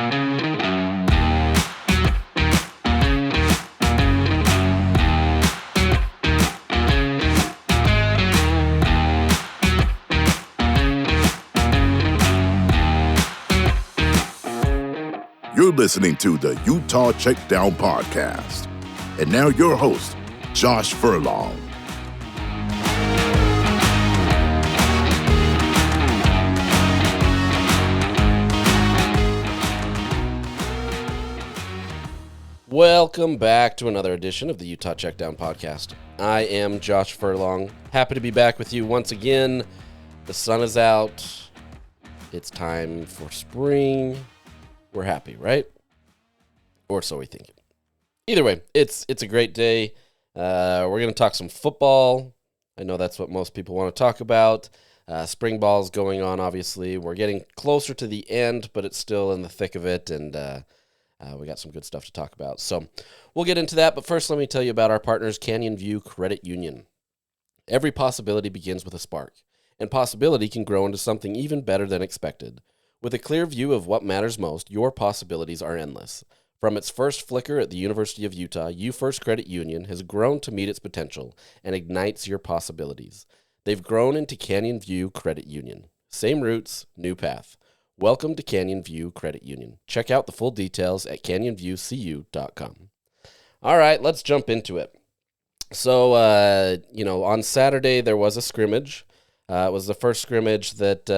You're listening to the Utah Checkdown Podcast. And now your host, Josh Furlong. Welcome back to another edition of the Utah Checkdown Podcast. I am Josh Furlong. Happy to be back with you once again. The sun is out. It's time for spring. We're happy, right? Or so we think. Either way, it's a great day. We're going to talk some football. I know that's what most people want to talk about. Spring ball's going on, obviously. We're getting closer to the end, but it's still in the thick of it, and we got some good stuff to talk about. So we'll get into that, but first let me tell you about our partners, Canyon View Credit Union. Every possibility begins with a spark, and possibility can grow into something even better than expected. With a clear view of what matters most, your possibilities are endless. From its first flicker at the University of Utah, UFirst Credit Union has grown to meet its potential and ignites your possibilities. They've grown into Canyon View Credit Union. Same roots, new path. Welcome to Canyon View Credit Union. Check out the full details at canyonviewcu.com. All right, let's jump into it. So, on Saturday there was a scrimmage. It was the first scrimmage that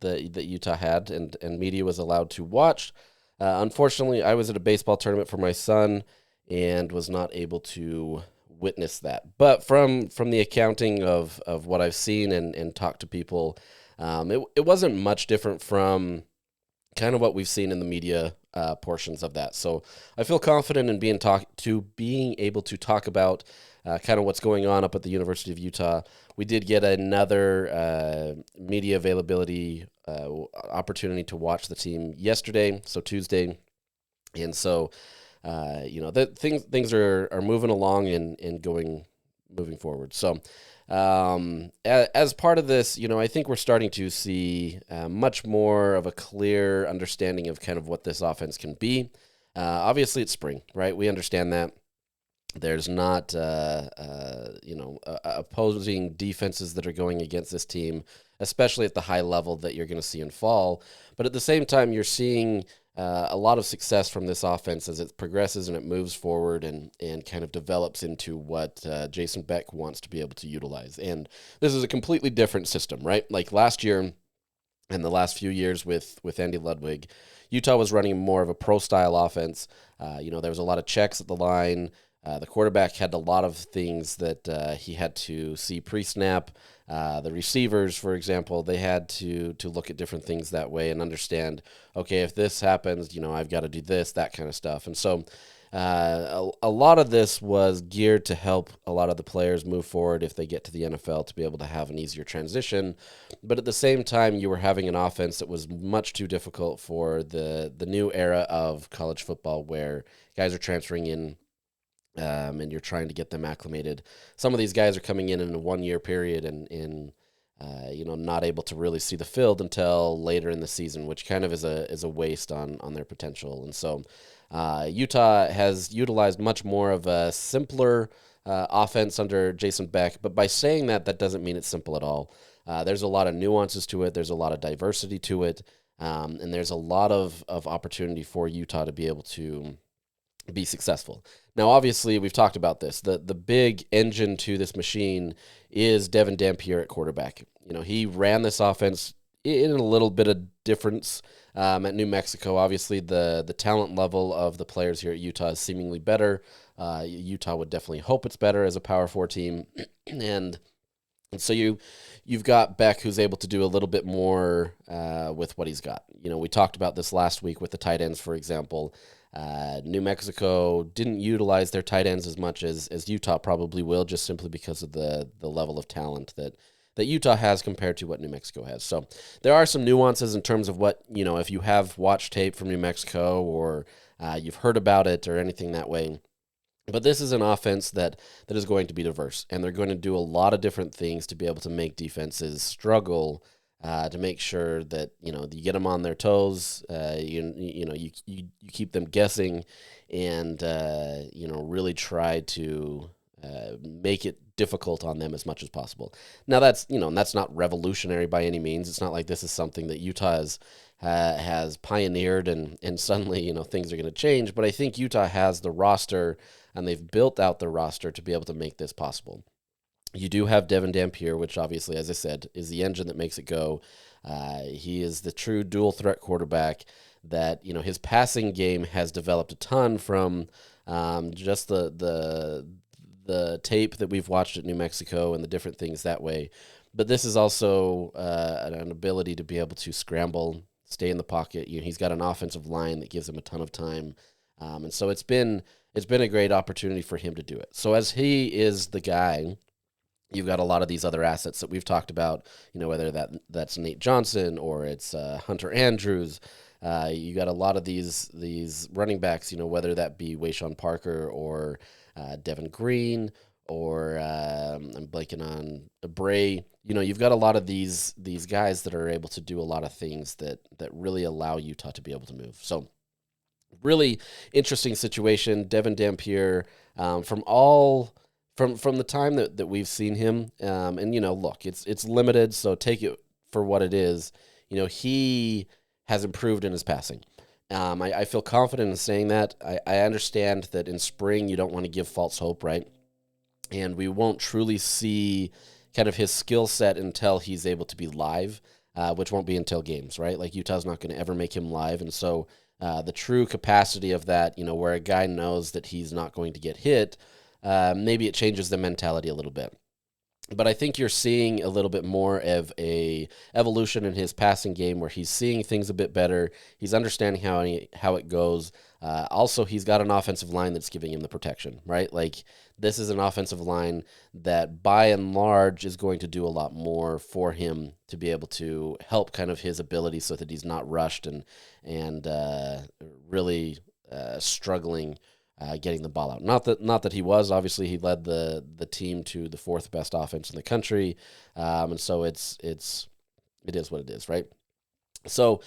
Utah had and media was allowed to watch. Unfortunately, I was at a baseball tournament for my son and was not able to witness that. But from the accounting of what I've seen and talked to people, it wasn't much different from kind of what we've seen in the media portions of that. So I feel confident in being able to talk about kind of what's going on up at the University of Utah. We did get another media availability opportunity to watch the team yesterday, so Tuesday, and so things are moving along and moving forward. So as part of this, I think we're starting to see much more of a clear understanding of kind of what this offense can be. Obviously, it's spring, right? We understand that. There's not, opposing defenses that are going against this team, especially at the high level that you're going to see in fall. But at the same time, you're seeing a lot of success from this offense as it progresses and it moves forward and kind of develops into what Jason Beck wants to be able to utilize. And this is a completely different system, right? Like last year and the last few years with Andy Ludwig, Utah was running more of a pro-style offense. There was a lot of checks at the line. The quarterback had a lot of things that he had to see pre-snap. The receivers, for example, they had to look at different things that way and understand, okay, if this happens, I've got to do this, that kind of stuff. And so a lot of this was geared to help a lot of the players move forward if they get to the NFL to be able to have an easier transition. But at the same time, you were having an offense that was much too difficult for the new era of college football where guys are transferring in and you're trying to get them acclimated. Some of these guys are coming in a 1-year period and not able to really see the field until later in the season, which kind of is a waste on their potential. And so Utah has utilized much more of a simpler offense under Jason Beck. But by saying that doesn't mean it's simple at all. There's a lot of nuances to it. There's a lot of diversity to it. And there's a lot of opportunity for Utah to be able to be successful. Now, obviously, we've talked about this. The big engine to this machine is Devon Dampier at quarterback. He ran this offense in a little bit of difference at New Mexico. Obviously, the talent level of the players here at Utah is seemingly better. Utah would definitely hope it's better as a Power 4 team. And so you've got Beck, who's able to do a little bit more with what he's got. We talked about this last week with the tight ends, for example. New Mexico didn't utilize their tight ends as much as Utah probably will, just simply because of the level of talent that Utah has compared to what New Mexico has. So there are some nuances in terms of what, if you have watched tape from New Mexico or you've heard about it or anything that way. But this is an offense that is going to be diverse, and they're going to do a lot of different things to be able to make defenses struggle to make sure that you get them on their toes. You keep them guessing, and really try to make it difficult on them as much as possible. Now that's not revolutionary by any means. It's not like this is something that Utah has pioneered and suddenly things are going to change. But I think Utah has the roster and they've built out the roster to be able to make this possible. You do have Devon Dampier, which obviously, as I said, is the engine that makes it go. He is the true dual threat quarterback that, his passing game has developed a ton from just the tape that we've watched at New Mexico and the different things that way. But this is also an ability to be able to scramble, stay in the pocket. He's got an offensive line that gives him a ton of time. And so it's been a great opportunity for him to do it. So as he is the guy, you've got a lot of these other assets that we've talked about, whether that's Nate Johnson or it's Hunter Andrews. You got a lot of these running backs, whether that be Wayshawn Parker or Devin Green or I'm blanking on Bray. You've got a lot of these guys that are able to do a lot of things that really allow Utah to be able to move. So really interesting situation. Devon Dampier, from the time that we've seen him, and look, it's limited, so take it for what it is. He has improved in his passing. I feel confident in saying that. I understand that in spring you don't want to give false hope, right? And we won't truly see kind of his skill set until he's able to be live, which won't be until games, right? Like Utah's not going to ever make him live, and so the true capacity of that, where a guy knows that he's not going to get hit, maybe it changes the mentality a little bit. But I think you're seeing a little bit more of a evolution in his passing game where he's seeing things a bit better. He's understanding how it goes. Also, he's got an offensive line that's giving him the protection, right? Like this is an offensive line that by and large is going to do a lot more for him to be able to help kind of his ability so that he's not rushed and really struggling getting the ball out. Not that he was. Obviously, he led the team to the fourth best offense in the country, and so it is what it is, right? So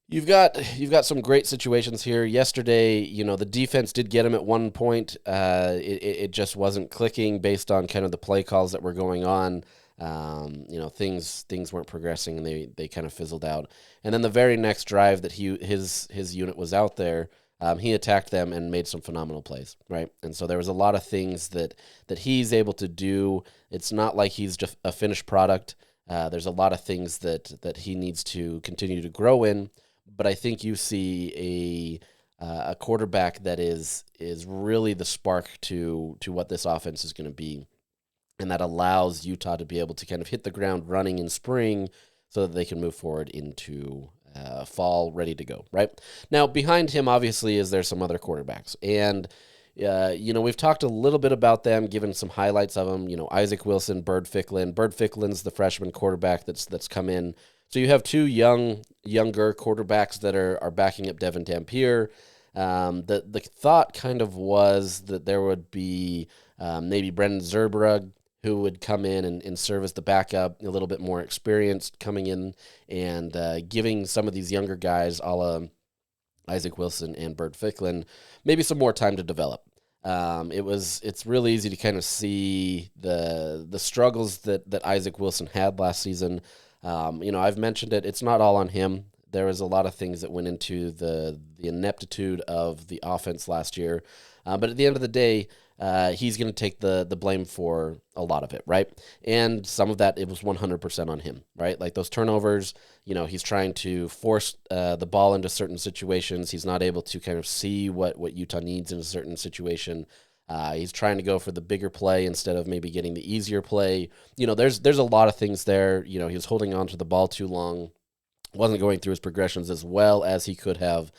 you've got some great situations here. Yesterday, the defense did get him at one point. It just wasn't clicking based on kind of the play calls that were going on. Things weren't progressing and they kind of fizzled out. And then the very next drive that his unit was out there, he attacked them and made some phenomenal plays, right? And so there was a lot of things that he's able to do. It's not like he's just a finished product. There's a lot of things that he needs to continue to grow in. But I think you see a quarterback that is really the spark to what this offense is going to be, and that allows Utah to be able to kind of hit the ground running in spring so that they can move forward into fall ready to go, right? Now, behind him, obviously, there's some other quarterbacks. And, we've talked a little bit about them, given some highlights of them. Isaac Wilson, Byrd Ficklin. Byrd Ficklin's the freshman quarterback that's come in. So you have two younger quarterbacks that are backing up Devon Dampier. The thought kind of was that there would be maybe Brendan Zerbrug, who would come in and serve as the backup, a little bit more experienced, coming in and giving some of these younger guys, a la Isaac Wilson and Byrd Ficklin, maybe some more time to develop. It's really easy to kind of see the struggles that Isaac Wilson had last season. I've mentioned it. It's not all on him. There was a lot of things that went into the ineptitude of the offense last year. But at the end of the day, he's going to take the blame for a lot of it, right? And some of that, it was 100% on him, right? Like those turnovers, he's trying to force the ball into certain situations. He's not able to kind of see what Utah needs in a certain situation. He's trying to go for the bigger play instead of maybe getting the easier play. There's a lot of things there. He was holding on to the ball too long, wasn't going through his progressions as well as he could have.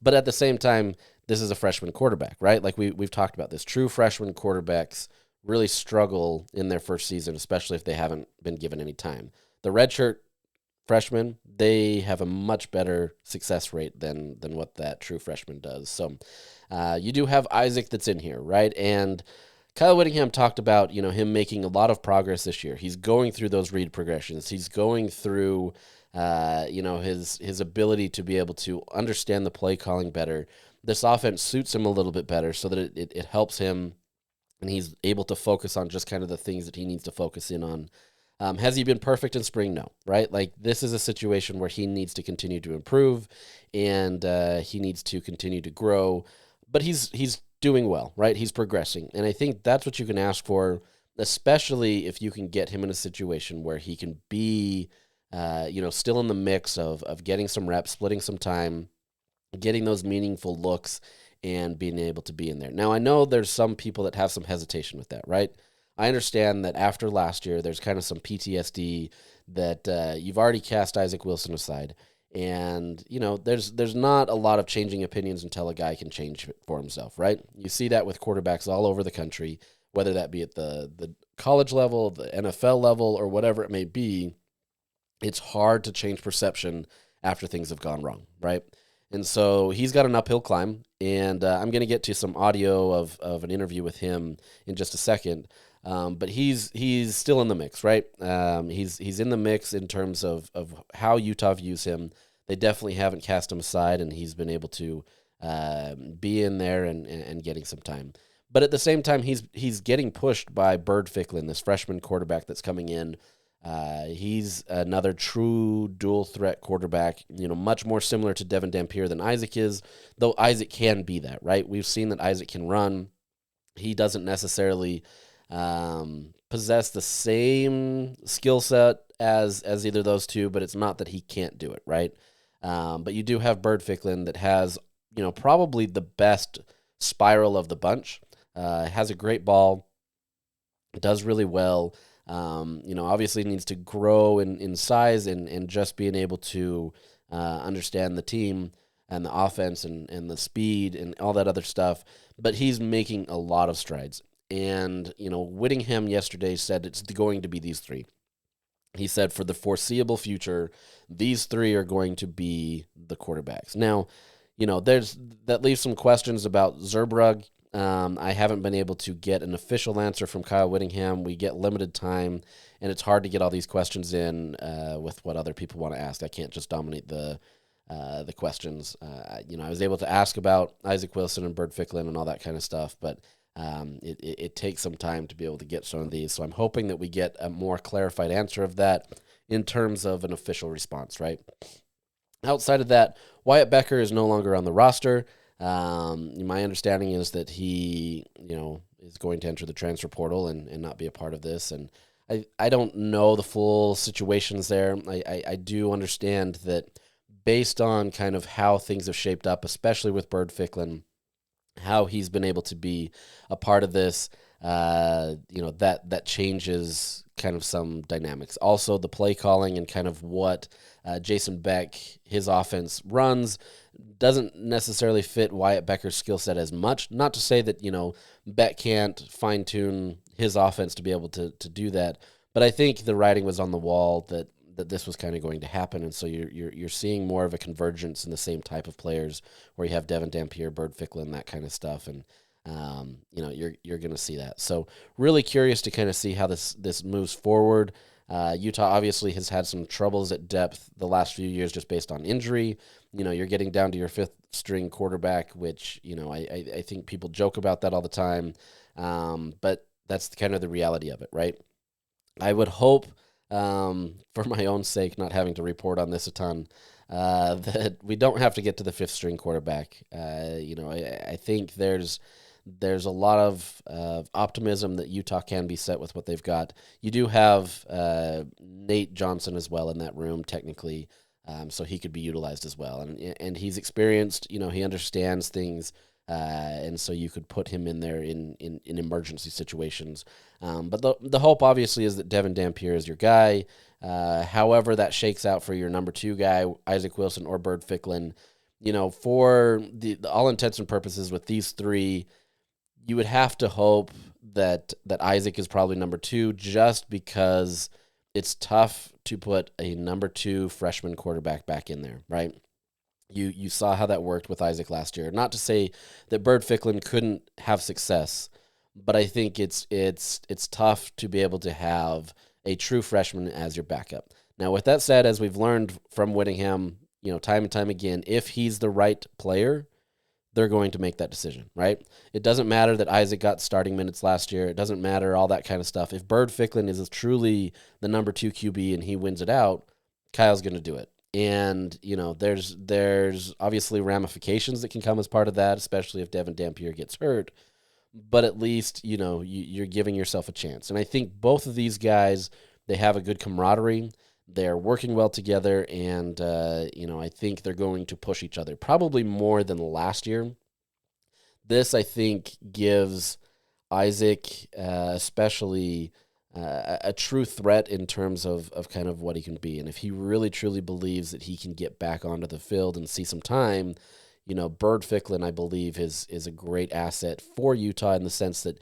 But at the same time, this is a freshman quarterback, right? Like we've talked about this. True freshman quarterbacks really struggle in their first season, especially if they haven't been given any time. The redshirt freshmen, they have a much better success rate than what that true freshman does. So you do have Isaac that's in here, right? And Kyle Whittingham talked about, him making a lot of progress this year. He's going through those read progressions. He's going through, his ability to be able to understand the play calling better. This offense suits him a little bit better so that it helps him, and he's able to focus on just kind of the things that he needs to focus in on. Has he been perfect in spring? No, right? Like, this is a situation where he needs to continue to improve, and he needs to continue to grow. But he's doing well, right? He's progressing, and I think that's what you can ask for, especially if you can get him in a situation where he can be, still in the mix of getting some reps, splitting some time, getting those meaningful looks, and being able to be in there. Now, I know there's some people that have some hesitation with that, right? I understand that after last year, there's kind of some PTSD that you've already cast Isaac Wilson aside. And, there's not a lot of changing opinions until a guy can change for himself, right? You see that with quarterbacks all over the country, whether that be at the college level, the NFL level, or whatever it may be. It's hard to change perception after things have gone wrong, right? And so he's got an uphill climb, and I'm going to get to some audio of an interview with him in just a second. But he's still in the mix, right? He's in the mix in terms of how Utah views him. They definitely haven't cast him aside, and he's been able to be in there and getting some time. But at the same time, he's getting pushed by Byrd Ficklin, this freshman quarterback that's coming in. He's another true dual threat quarterback, much more similar to Devon Dampier than Isaac is, though Isaac can be that, right? We've seen that Isaac can run. He doesn't necessarily possess the same skill set as either of those two, but it's not that he can't do it, right? But you do have Byrd Ficklin that has, probably the best spiral of the bunch. Has a great ball, does really well. Obviously needs to grow in size and just being able to understand the team and the offense and the speed and all that other stuff. But he's making a lot of strides. And, Whittingham yesterday said it's going to be these three. He said for the foreseeable future, these three are going to be the quarterbacks. Now, that leaves some questions about Zurbrugg. I haven't been able to get an official answer from Kyle Whittingham. We get limited time, and it's hard to get all these questions in with what other people want to ask. I can't just dominate the questions. I was able to ask about Isaac Wilson and Byrd Ficklin and all that kind of stuff, but it takes some time to be able to get some of these. So I'm hoping that we get a more clarified answer of that in terms of an official response, right? Outside of that, Wyatt Becker is no longer on the roster. My understanding is that he, is going to enter the transfer portal and not be a part of this. And I don't know the full situations there. I do understand that based on kind of how things have shaped up, especially with Byrd Ficklin, how he's been able to be a part of this, that changes kind of some dynamics. Also, the play calling and kind of what Jason Beck, his offense runs, doesn't necessarily fit Wyatt Becker's skill set as much. Not to say that, Beck can't fine-tune his offense to be able to do that, but I think the writing was on the wall that this was kind of going to happen, and so you're seeing more of a convergence in the same type of players where you have Devon Dampier, Byrd Ficklin, that kind of stuff, and you're going to see that. So really curious to kind of see how this moves forward. Utah obviously has had some troubles at depth the last few years just based on injury. You're getting down to your fifth string quarterback, which, I think people joke about that all the time. But that's kind of the reality of it, right? I would hope, for my own sake, not having to report on this a ton, that we don't have to get to the fifth string quarterback. I think there's a lot of optimism that Utah can be set with what they've got. You do have Nate Johnson as well in that room, technically, so he could be utilized as well. And he's experienced, he understands things, and so you could put him in there in emergency situations. But the hope, obviously, is that Devon Dampier is your guy. However that shakes out for your number two guy, Isaac Wilson or Byrd Ficklin, for the all intents and purposes with these three, you would have to hope that Isaac is probably number two, just because it's tough to put a number two freshman quarterback back in there, right? You saw how that worked with Isaac last year. Not to say that Byrd Ficklin couldn't have success, but I think it's tough to be able to have a true freshman as your backup. Now, with that said, as we've learned from Whittingham, time and time again, if he's the right player, they're going to make that decision, right? It doesn't matter that Isaac got starting minutes last year. It doesn't matter all that kind of stuff. If Byrd Ficklin is truly the number 2 QB and he wins it out, Kyle's going to do it. And, there's obviously ramifications that can come as part of that, especially if Devon Dampier gets hurt. But at least, you're giving yourself a chance. And I think both of these guys, they have a good camaraderie. They're working well together, and, I think they're going to push each other probably more than last year. This, I think, gives Isaac especially a true threat in terms of kind of what he can be. And if he really, truly believes that he can get back onto the field and see some time, Byrd Ficklin, I believe, is a great asset for Utah in the sense that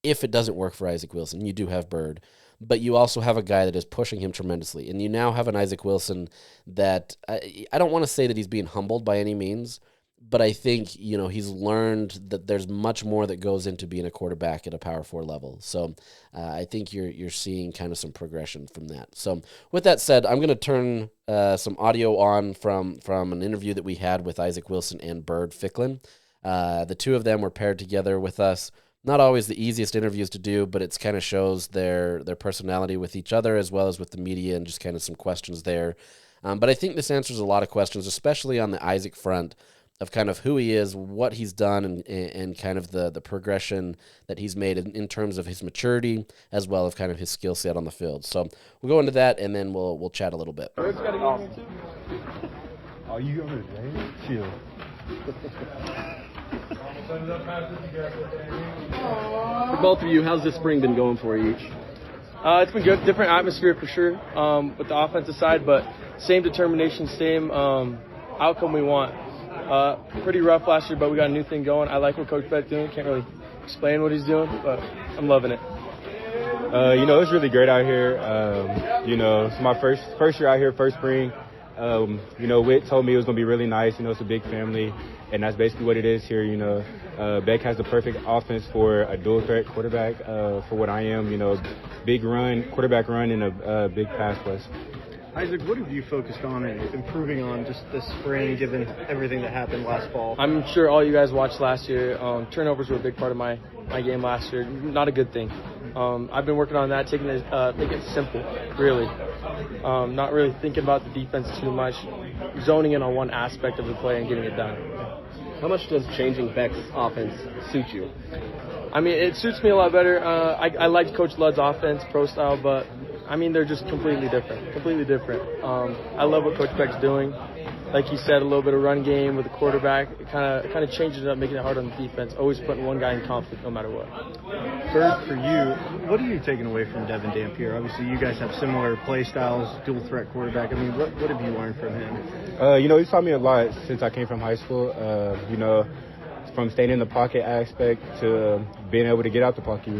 if it doesn't work for Isaac Wilson, you do have Byrd, but you also have a guy that is pushing him tremendously. And you now have an Isaac Wilson that I don't want to say that he's being humbled by any means, but I think, he's learned that there's much more that goes into being a quarterback at a Power 4 level. So I think you're seeing kind of some progression from that. So with that said, I'm going to turn some audio on from an interview that we had with Isaac Wilson and Byrd Ficklin. The two of them were paired together with us. Not always the easiest interviews to do, but it kind of shows their personality with each other as well as with the media and just kind of some questions there. But I think this answers a lot of questions, especially on the Isaac front, of kind of who he is, what he's done, and kind of the progression that he's made in terms of his maturity, as well as kind of his skill set on the field. So we'll go into that, and then we'll chat a little bit. Oh, you go to the chill. For both of you, how's this spring been going for you each? It's been good. Different atmosphere for sure with the offensive side, but same determination, same outcome we want. Pretty rough last year, but we got a new thing going. I like what Coach Beck's doing. Can't really explain what he's doing, but I'm loving it. It's really great out here. It's my first year out here, first spring. Whit told me it was going to be really nice. It's a big family, and that's basically what it is here. Beck has the perfect offense for a dual threat quarterback for what I am. Big run, quarterback run, and a big pass rush. Isaac, what have you focused on and improving on just this spring, given everything that happened last fall? I'm sure all you guys watched last year. Turnovers were a big part of my game last year. Not a good thing. I've been working on that, making it simple, really. Not really thinking about the defense too much, zoning in on one aspect of the play and getting it done. How much does changing Beck's offense suit you? I mean, it suits me a lot better. I like Coach Ludd's offense, pro style, but they're just completely different. I love what Coach Beck's doing. Like he said, a little bit of run game with the quarterback. It kind of changes it up, making it hard on the defense. Always putting one guy in conflict, no matter what. Byrd, for you, what are you taking away from Devon Dampier? Obviously, you guys have similar play styles, dual threat quarterback. What have you learned from him? He's taught me a lot since I came from high school. From staying in the pocket aspect to being able to get out the pocket,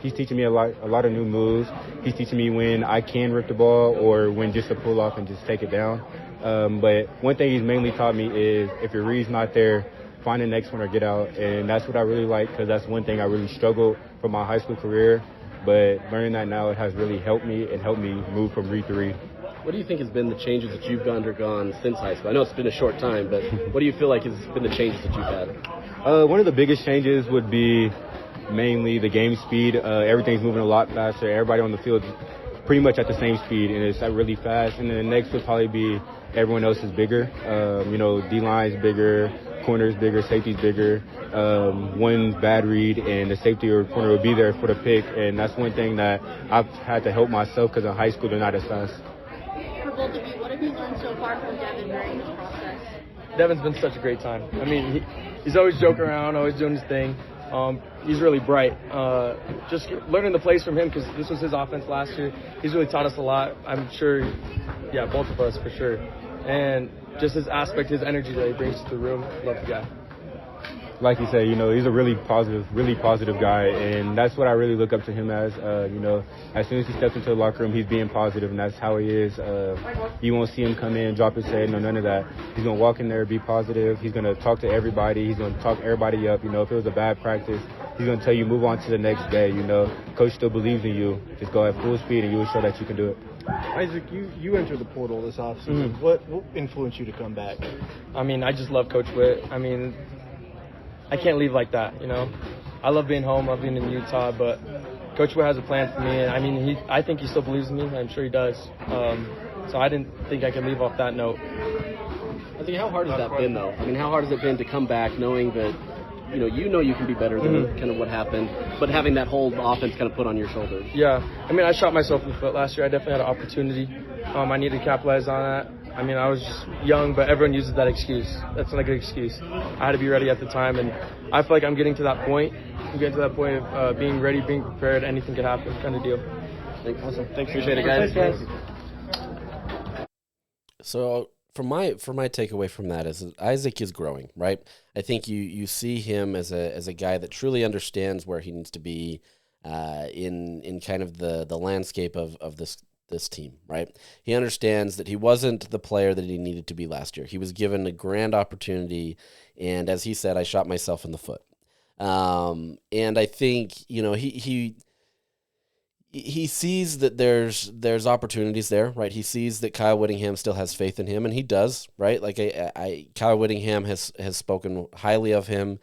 he's teaching me a lot of new moves. He's teaching me when I can rip the ball or when just to pull off and just take it down. But one thing he's mainly taught me is if your read's not there, find the next one or get out. And that's what I really like, because that's one thing I really struggled from my high school career. But learning that now, it has really helped me move from read to read. What do you think has been the changes that you've undergone since high school? I know it's been a short time, but what do you feel like has been the changes that you've had? One of the biggest changes would be mainly the game speed. Everything's moving a lot faster. Everybody on the field is pretty much at the same speed, and it's really fast. And then the next would probably be everyone else is bigger. D-line's bigger, corner's bigger, safety's bigger. One bad read, and the safety or corner would be there for the pick. And that's one thing that I've had to help myself, because in high school they're not as fast. For both of you, what have you learned so far from Devon during this process? Devon's been such a great time. He's always joking around, always doing his thing. He's really bright. Just learning the plays from him, because this was his offense last year. He's really taught us a lot. I'm sure, both of us for sure. And just his aspect, his energy that he brings to the room. Love the guy. Like you said, he's a really positive guy, and that's what I really look up to him as. As soon as he steps into the locker room, he's being positive, and that's how he is. You won't see him come in, drop his head, none of that. He's going to walk in there, be positive. He's going to talk to everybody. He's going to talk everybody up. If it was a bad practice, he's going to tell you move on to the next day. You know, coach still believes in you. Just go at full speed, and you will show that you can do it. Isaac, you entered the portal this offseason. Mm-hmm. What influenced you to come back? I mean, I just love Coach Witt. I mean, I can't leave like that, you know. I love being home, love being in Utah, but Coach Witt has a plan for me. I mean, I think he still believes in me. I'm sure he does. So I didn't think I could leave off that note. I think, how hard has that been, though? I mean, how hard has it been to come back knowing that, you know you can be better than kind of what happened, but having that whole offense kind of put on your shoulders? Yeah. I mean, I shot myself in the foot last year. I definitely had an opportunity. I needed to capitalize on that. I mean, I was just young, but everyone uses that excuse. That's not a good excuse. I had to be ready at the time, and I feel like I'm getting to that point. I'm getting to that point of being ready, being prepared. Anything could happen kind of deal. Awesome. Thanks. Appreciate it, guys. Thanks, guys. So for my takeaway from that is that Isaac is growing, right? I think you see him as a guy that truly understands where he needs to be in kind of the landscape of this team, right? He understands that he wasn't the player that he needed to be last year. He was given a grand opportunity, and as he said, I shot myself in the foot. And I think, he sees that there's opportunities there, right? He sees that Kyle Whittingham still has faith in him, and he does, right? Like Kyle Whittingham has spoken highly of him.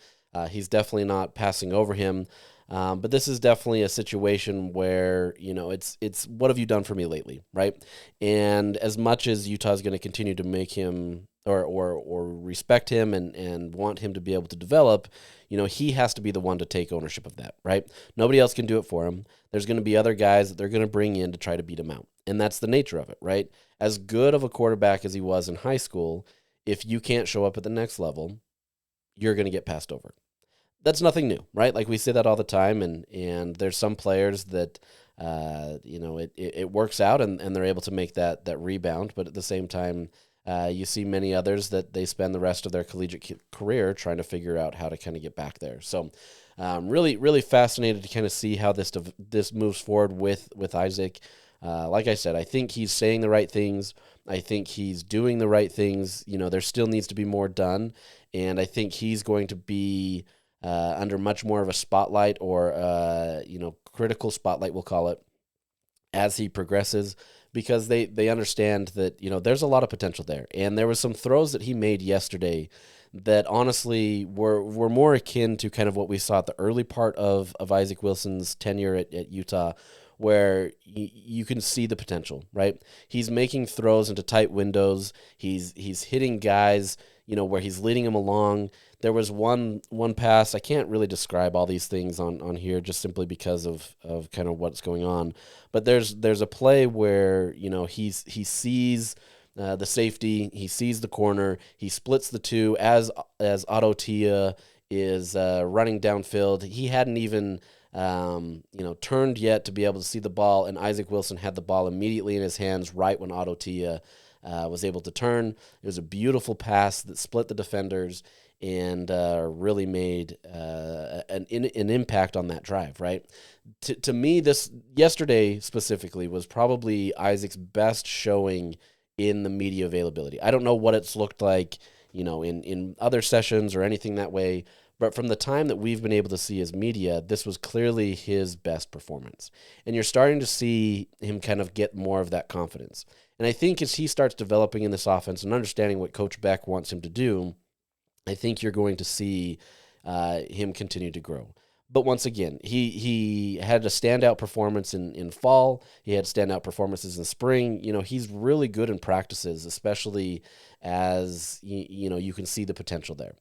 He's definitely not passing over him. But this is definitely a situation where, it's what have you done for me lately, right? And as much as Utah is going to continue to make him or respect him and want him to be able to develop, he has to be the one to take ownership of that, right? Nobody else can do it for him. There's going to be other guys that they're going to bring in to try to beat him out. And that's the nature of it, right? As good of a quarterback as he was in high school, if you can't show up at the next level, you're going to get passed over. That's nothing new, right? Like we say that all the time, and there's some players that, it works out and they're able to make that rebound, but at the same time, you see many others that they spend the rest of their collegiate career trying to figure out how to kind of get back there. So really, really fascinated to kind of see how this moves forward with Isaac. Like I said, I think he's saying the right things. I think he's doing the right things. There still needs to be more done, and I think he's going to be under much more of a spotlight or, critical spotlight, we'll call it, as he progresses, because they understand that, there's a lot of potential there. And there was some throws that he made yesterday that honestly were more akin to kind of what we saw at the early part of Isaac Wilson's tenure at Utah, where you can see the potential, right? He's making throws into tight windows. He's hitting guys, where he's leading them along. There was one pass. I can't really describe all these things on here just simply because of kind of what's going on. But there's a play where, he sees the safety, he sees the corner, he splits the two as Otto Tia is running downfield. He hadn't even turned yet to be able to see the ball, and Isaac Wilson had the ball immediately in his hands right when Otto Tia was able to turn. It was a beautiful pass that split the defenders and really made an impact on that drive, right? To me, this yesterday specifically was probably Isaac's best showing in the media availability. I don't know what it's looked like, in other sessions or anything that way, but from the time that we've been able to see his media, this was clearly his best performance. And you're starting to see him kind of get more of that confidence. And I think as he starts developing in this offense and understanding what Coach Beck wants him to do, I think you're going to see him continue to grow. But once again, he had a standout performance in fall. He had standout performances in spring. He's really good in practices, especially as, you can see the potential there.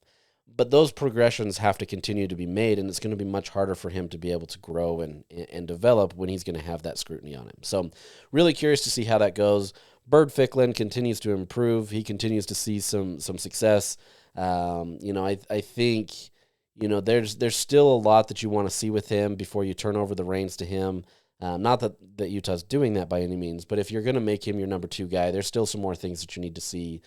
But those progressions have to continue to be made, and it's going to be much harder for him to be able to grow and develop when he's going to have that scrutiny on him. So really curious to see how that goes. Byrd Ficklin continues to improve. He continues to see some success. I think, there's still a lot that you want to see with him before you turn over the reins to him. Not that Utah's doing that by any means, but if you're going to make him your number 2 guy, there's still some more things that you need to see.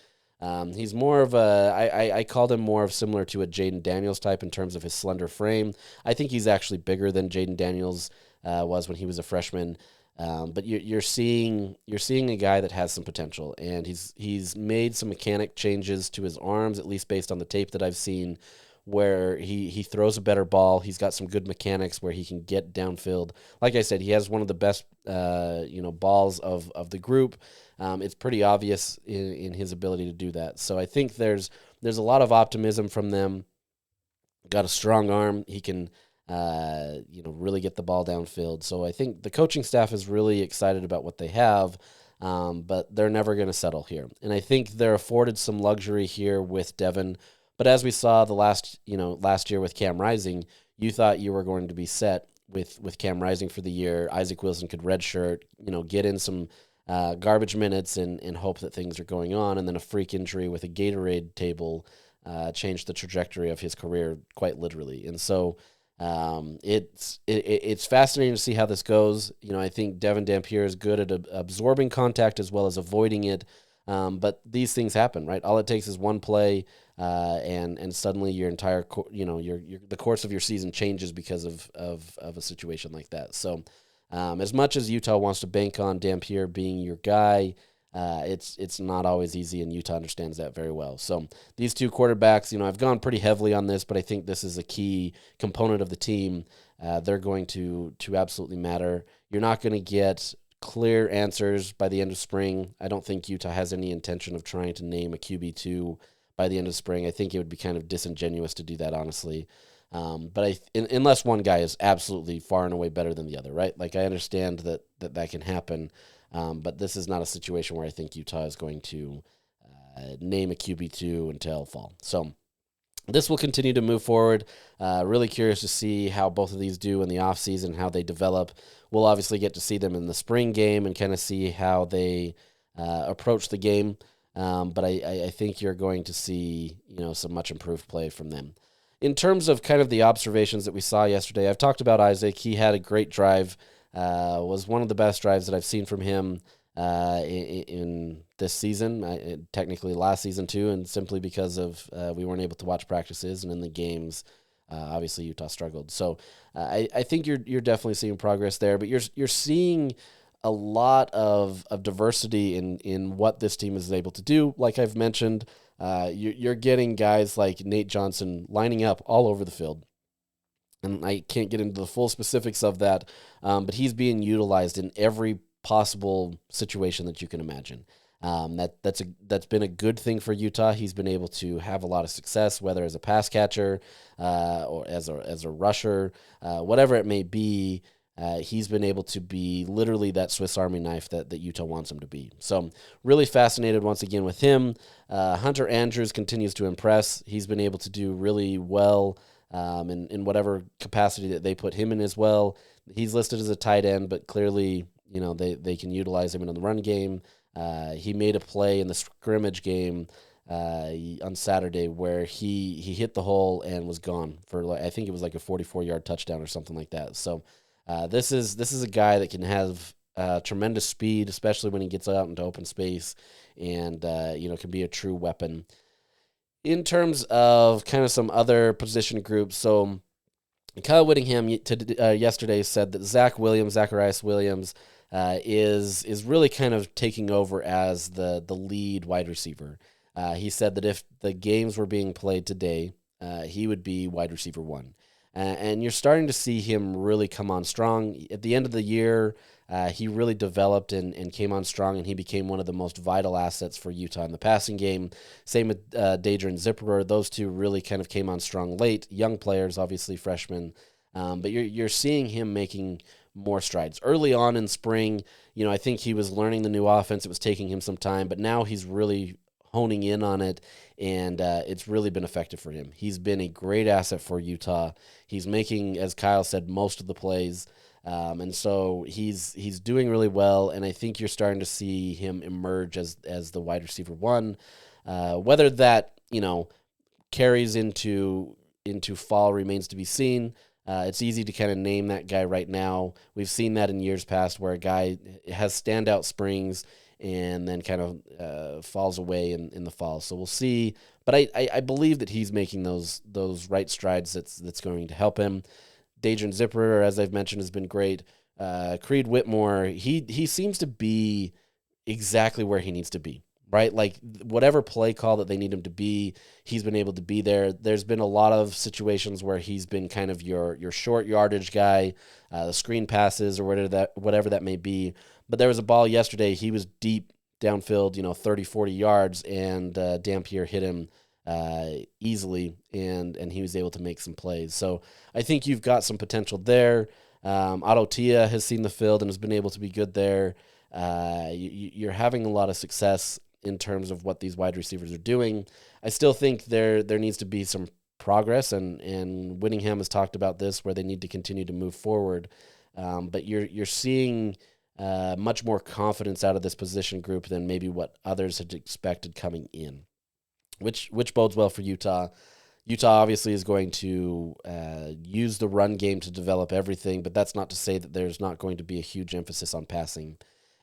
He's more of I called him more of similar to a Jaden Daniels type in terms of his slender frame. I think he's actually bigger than Jaden Daniels was when he was a freshman. But you're seeing a guy that has some potential, and he's made some mechanic changes to his arms, at least based on the tape that I've seen, where he throws a better ball. He's got some good mechanics where he can get downfield. Like I said, he has one of the best balls of the group. It's pretty obvious in his ability to do that. So I think there's a lot of optimism from them. Got a strong arm. He can really get the ball downfield. So I think the coaching staff is really excited about what they have. But they're never going to settle here. And I think they're afforded some luxury here with Devon. But as we saw the last year with Cam Rising, you thought you were going to be set with Cam Rising for the year. Isaac Wilson could redshirt, get in some garbage minutes and hope that things are going on. And then a freak injury with a Gatorade table changed the trajectory of his career quite literally. And so it's fascinating to see how this goes. I think Devon Dampier is good at absorbing contact as well as avoiding it. But these things happen, right? All it takes is one play, and suddenly your entire, the course of your season changes because of a situation like that. So, as much as Utah wants to bank on Dampier being your guy, it's not always easy, and Utah understands that very well. So these two quarterbacks, I've gone pretty heavily on this, but I think this is a key component of the team. They're going to absolutely matter. You're not going to get clear answers by the end of spring. I don't think Utah has any intention of trying to name a QB2 by the end of spring. I think it would be kind of disingenuous to do that, honestly. But unless one guy is absolutely far and away better than the other, right? Like, I understand that can happen. But this is not a situation where I think Utah is going to name a QB2 until fall. So this will continue to move forward. Really curious to see how both of these do in the offseason, how they develop. We'll obviously get to see them in the spring game and kind of see how they approach the game. But I think you're going to see some much improved play from them. In terms of kind of the observations that we saw yesterday, I've talked about Isaac. He had a great drive. Was one of the best drives that I've seen from him in this season, technically last season too, and simply because of we weren't able to watch practices, and in the games, obviously Utah struggled. So I think you're definitely seeing progress there, but you're seeing a lot of diversity in what this team is able to do. Like I've mentioned, you're getting guys like Nate Johnson lining up all over the field. And I can't get into the full specifics of that, but he's being utilized in every possible situation that you can imagine. That's been a good thing for Utah. He's been able to have a lot of success, whether as a pass catcher or as a rusher, whatever it may be. He's been able to be literally that Swiss Army knife that Utah wants him to be. So really fascinated once again with him. Hunter Andrews continues to impress. He's been able to do really well in whatever capacity that they put him in as well. He's listed as a tight end, but clearly, they can utilize him in the run game. He made a play in the scrimmage game on Saturday where he hit the hole and was gone for, I think it was like a 44-yard touchdown or something like that. So this is a guy that can have tremendous speed, especially when he gets out into open space, and can be a true weapon. In terms of kind of some other position groups, so Kyle Whittingham yesterday said that Zacharias Williams, is really kind of taking over as the lead wide receiver. He said that if the games were being played today, he would be wide receiver 1. And you're starting to see him really come on strong. At the end of the year, he really developed and came on strong, and he became one of the most vital assets for Utah in the passing game. Same with Dadrian Zipperer. Those two really kind of came on strong late. Young players, obviously freshmen. But you're seeing him making more strides. Early on in spring, I think he was learning the new offense. It was taking him some time, but now he's really honing in on it, and it's really been effective for him. He's been a great asset for Utah. He's making, as Kyle said, most of the plays, and so he's doing really well, and I think you're starting to see him emerge as the wide receiver 1. Whether that carries into fall remains to be seen. It's easy to kind of name that guy right now. We've seen that in years past where a guy has standout springs and then kind of falls away in the fall. So we'll see. But I believe that he's making those right strides that's going to help him. Dadrian Zipperer, as I've mentioned, has been great. Creed Whitmore, he seems to be exactly where he needs to be. right? Like whatever play call that they need him to be, he's been able to be there. There's been a lot of situations where he's been kind of your short yardage guy, the screen passes or whatever that may be. But there was a ball yesterday. He was deep downfield, 30, 40 yards, and Dampier hit him easily, and he was able to make some plays. So I think you've got some potential there. Otto Tia has seen the field and has been able to be good there. You're having a lot of success in terms of what these wide receivers are doing. I still think there needs to be some progress, and Whittingham has talked about this, where they need to continue to move forward. But you're seeing much more confidence out of this position group than maybe what others had expected coming in, which bodes well for Utah. Utah obviously is going to use the run game to develop everything, but that's not to say that there's not going to be a huge emphasis on passing.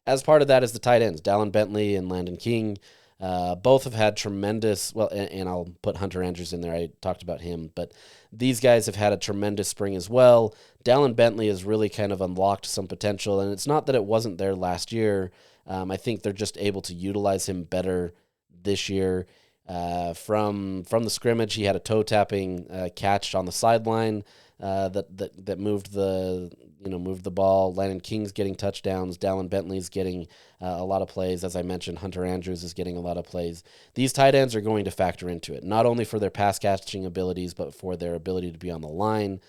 As part of that is the tight ends, Dallin Bentley and Landon King. Both have had tremendous, and I'll put Hunter Andrews in there. I talked about him, but these guys have had a tremendous spring as well. Dallin Bentley has really kind of unlocked some potential, and it's not that it wasn't there last year. I think they're just able to utilize him better this year. From the scrimmage, he had a toe tapping catch on the sideline that moved the ball. Landon King's getting touchdowns. Dallin Bentley's getting a lot of plays. As I mentioned, Hunter Andrews is getting a lot of plays. These tight ends are going to factor into it, not only for their pass catching abilities, but for their ability to be on the line,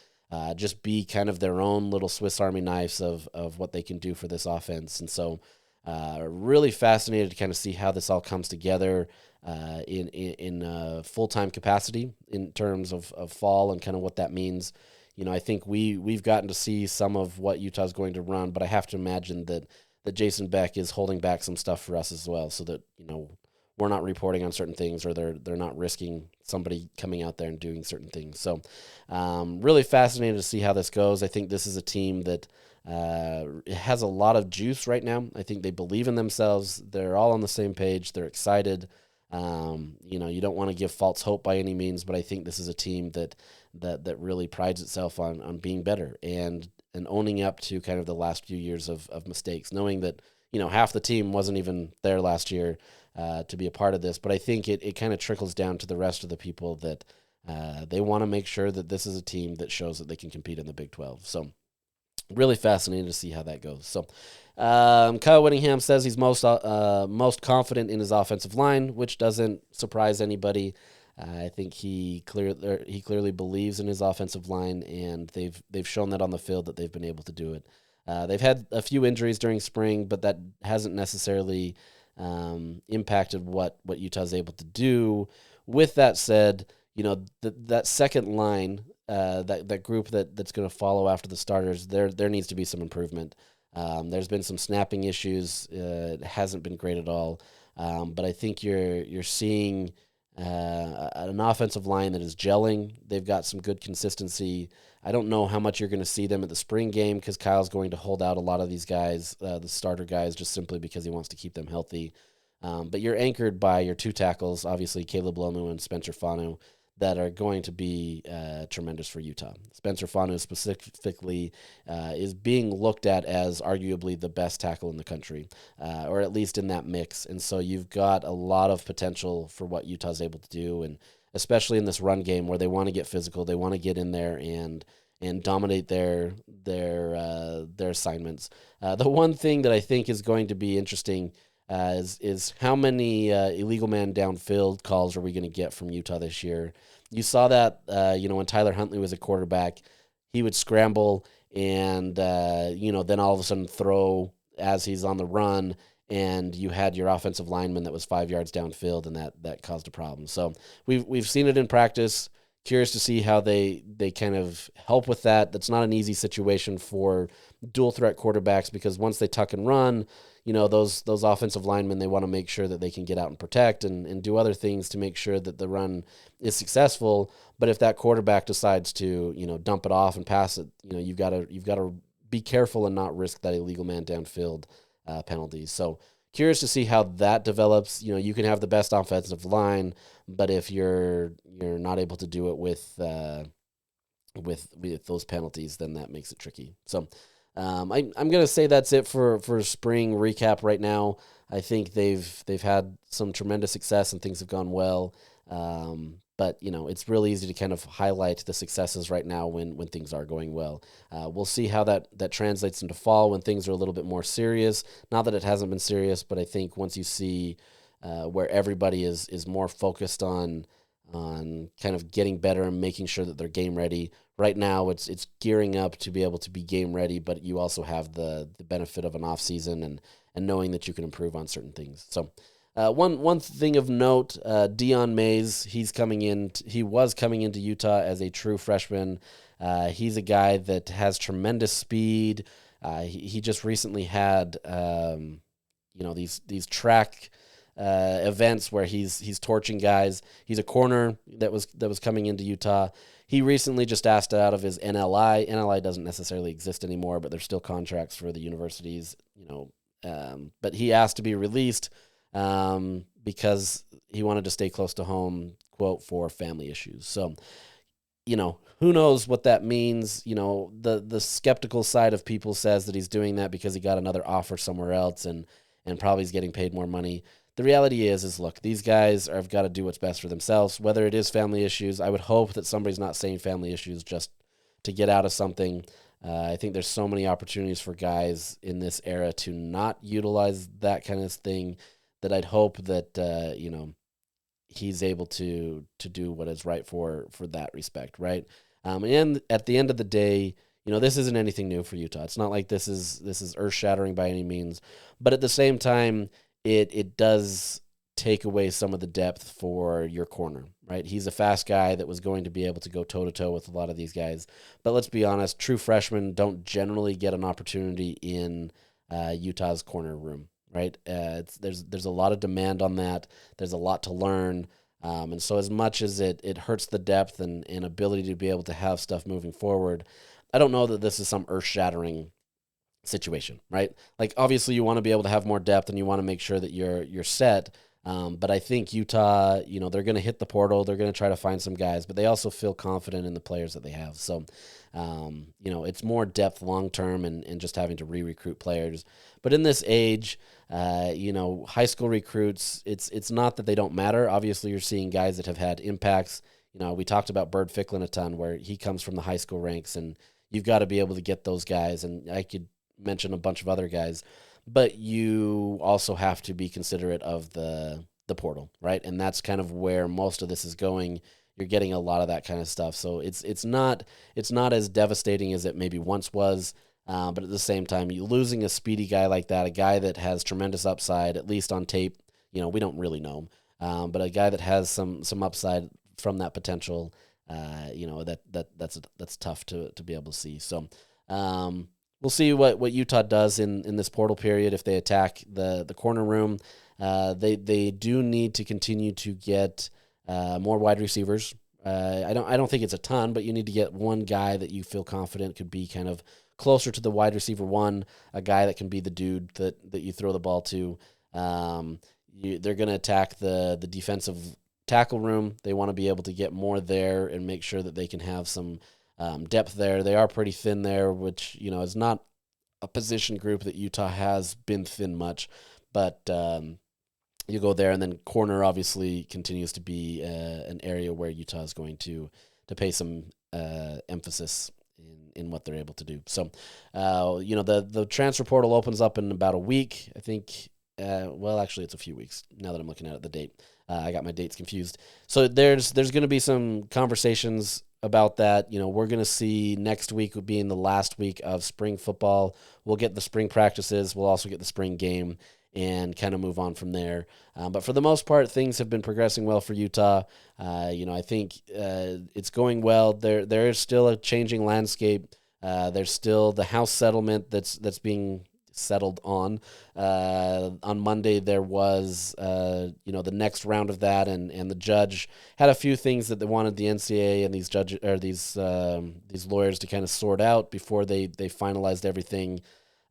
just be kind of their own little Swiss Army knives of what they can do for this offense. And so really fascinated to kind of see how this all comes together in full-time capacity in terms of fall and kind of what that means. I think we've gotten to see some of what Utah's going to run, but I have to imagine that Jason Beck is holding back some stuff for us as well, so that we're not reporting on certain things, or they're not risking somebody coming out there and doing certain things. So really fascinated to see how this goes. I think this is a team that has a lot of juice right now. I think they believe in themselves. They're all on the same page. They're excited. You don't want to give false hope by any means, but I think this is a team that really prides itself on being better and owning up to kind of the last few years of mistakes, knowing that, half the team wasn't even there last year to be a part of this. But I think it kind of trickles down to the rest of the people that they want to make sure that this is a team that shows that they can compete in the Big 12. So really fascinating to see how that goes. So Kyle Whittingham says he's most confident in his offensive line, which doesn't surprise anybody. I think he clearly believes in his offensive line, and they've shown that on the field that they've been able to do it. They've had a few injuries during spring, but that hasn't necessarily impacted what Utah's able to do. With that said, that second line, that group that's going to follow after the starters, there needs to be some improvement. There's been some snapping issues. It hasn't been great at all. But I think you're seeing an offensive line that is gelling. They've got some good consistency. I don't know how much you're going to see them at the spring game, because Kyle's going to hold out a lot of these guys, the starter guys, just simply because he wants to keep them healthy. But you're anchored by your two tackles, obviously Caleb Lomu and Spencer Fanu, that are going to be tremendous for Utah. Spencer Fanu specifically is being looked at as arguably the best tackle in the country, or at least in that mix. And so you've got a lot of potential for what Utah's able to do, and especially in this run game where they want to get physical, they want to get in there and dominate their assignments. The one thing that I think is going to be interesting is how many illegal man downfield calls are we going to get from Utah this year? You saw that, when Tyler Huntley was a quarterback, he would scramble and, then all of a sudden throw as he's on the run, and you had your offensive lineman that was 5 yards downfield, and that caused a problem. So we've seen it in practice. Curious to see how they kind of help with that. That's not an easy situation for dual threat quarterbacks, because once they tuck and run, those offensive linemen, they want to make sure that they can get out and protect and do other things to make sure that the run is successful. But if that quarterback decides to, dump it off and pass it, you've got to be careful and not risk that illegal man downfield penalties. So curious to see how that develops. You can have the best offensive line, but if you're not able to do it with those penalties, then that makes it tricky. So I'm going to say that's it for spring recap right now. I think they've had some tremendous success and things have gone well. But it's really easy to kind of highlight the successes right now when things are going well. We'll see how that translates into fall when things are a little bit more serious. Not that it hasn't been serious, but I think once you see where everybody is more focused on kind of getting better and making sure that they're game ready. Right now, it's gearing up to be able to be game ready, but you also have the benefit of an off season and knowing that you can improve on certain things. So. One thing of note, Dion Mays, he was coming into Utah as a true freshman. He's a guy that has tremendous speed. He just recently had these track events where he's torching guys. He's a corner that was coming into Utah. He recently just asked out of his NLI. NLI doesn't necessarily exist anymore, but there's still contracts for the universities. But he asked to be released. Because he wanted to stay close to home, quote, for family issues. So, who knows what that means? The skeptical side of people says that he's doing that because he got another offer somewhere else and probably is getting paid more money. The reality is look, these guys have got to do what's best for themselves, whether it is family issues. I would hope that somebody's not saying family issues just to get out of something. I think there's so many opportunities for guys in this era to not utilize that kind of thing, that I'd hope that he's able to do what is right for that respect, right? And at the end of the day, this isn't anything new for Utah. It's not like this is earth shattering by any means, but at the same time, it does take away some of the depth for your corner, right? He's a fast guy that was going to be able to go toe to toe with a lot of these guys, but let's be honest, true freshmen don't generally get an opportunity in Utah's corner room. Right, there's a lot of demand on that. There's a lot to learn, and so as much as it hurts the depth and ability to be able to have stuff moving forward, I don't know that this is some earth-shattering situation, right? Like obviously you want to be able to have more depth and you want to make sure that you're set. But I think Utah, they're going to hit the portal. They're going to try to find some guys, but they also feel confident in the players that they have. So, it's more depth long-term and just having to re-recruit players. But in this age, high school recruits, it's not that they don't matter. Obviously, you're seeing guys that have had impacts. We talked about Byrd Ficklin a ton, where he comes from the high school ranks, and you've got to be able to get those guys. And I could mention a bunch of other guys. But you also have to be considerate of the portal, right? And that's kind of where most of this is going. You're getting a lot of that kind of stuff. So it's not as devastating as it maybe once was. But at the same time, you losing a speedy guy like that, a guy that has tremendous upside, at least on tape, we don't really know him. But a guy that has some upside from that potential, that's tough to be able to see. So, we'll see what Utah does in this portal period if they attack the corner room. They do need to continue to get more wide receivers. I don't think it's a ton, but you need to get one guy that you feel confident could be kind of closer to the wide receiver one, a guy that can be the dude that you throw the ball to. They're going to attack the defensive tackle room. They want to be able to get more there and make sure that they can have some depth there. They are pretty thin there, which, is not a position group that Utah has been thin much, but you go there, and then corner obviously continues to be an area where Utah is going to pay some emphasis in what they're able to do. So, the transfer portal opens up in about a week, I think. Actually, it's a few weeks now that I'm looking at the date. I got my dates confused. So there's going to be some conversations about that. We're going to see next week being the last week of spring football. We'll get the spring practices. We'll also get the spring game and kind of move on from there. But for the most part, things have been progressing well for Utah. I think it's going well. There is still a changing landscape. There's still the house settlement that's being settled on. On Monday, there was, the next round of that, and the judge had a few things that they wanted the NCAA and these judges or these lawyers to kind of sort out before they finalized everything.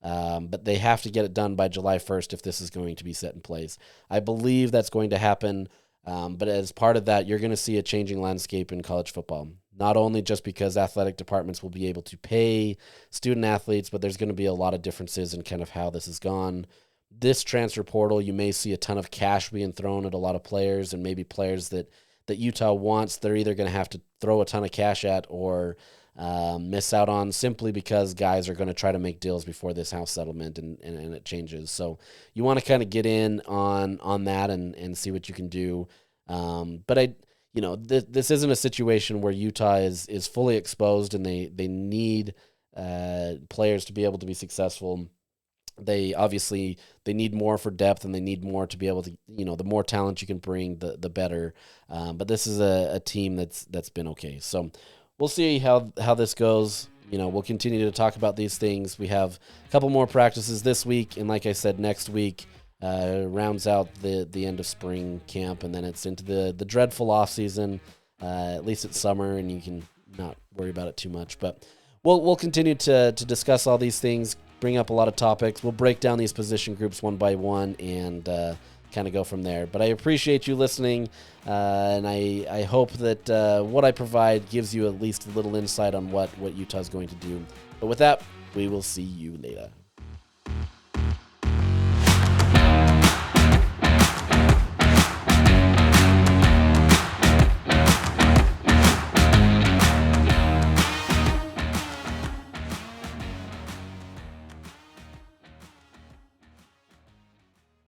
But they have to get it done by July 1st if this is going to be set in place. I believe that's going to happen. But as part of that, you're going to see a changing landscape in college football. not only just because athletic departments will be able to pay student athletes, but there's going to be a lot of differences in kind of how this has gone. This transfer portal, you may see a ton of cash being thrown at a lot of players, and maybe players that Utah wants, they're either going to have to throw a ton of cash at or miss out on simply because guys are going to try to make deals before this house settlement and it changes. So you want to kind of get in on that and see what you can do. But this isn't a situation where Utah is fully exposed and they need players to be able to be successful. They need more for depth, and they need more to be able to, the more talent you can bring, the better. But this is a team that's been okay. So we'll see how this goes. We'll continue to talk about these things. We have a couple more practices this week, and like I said, next week rounds out the end of spring camp, and then it's into the dreadful off season. At least it's summer, and you can not worry about it too much. But we'll continue to discuss all these things, bring up a lot of topics. We'll break down these position groups one by one and kind of go from there. But I appreciate you listening, and I hope that what I provide gives you at least a little insight on what Utah's going to do. But with that, we will see you later.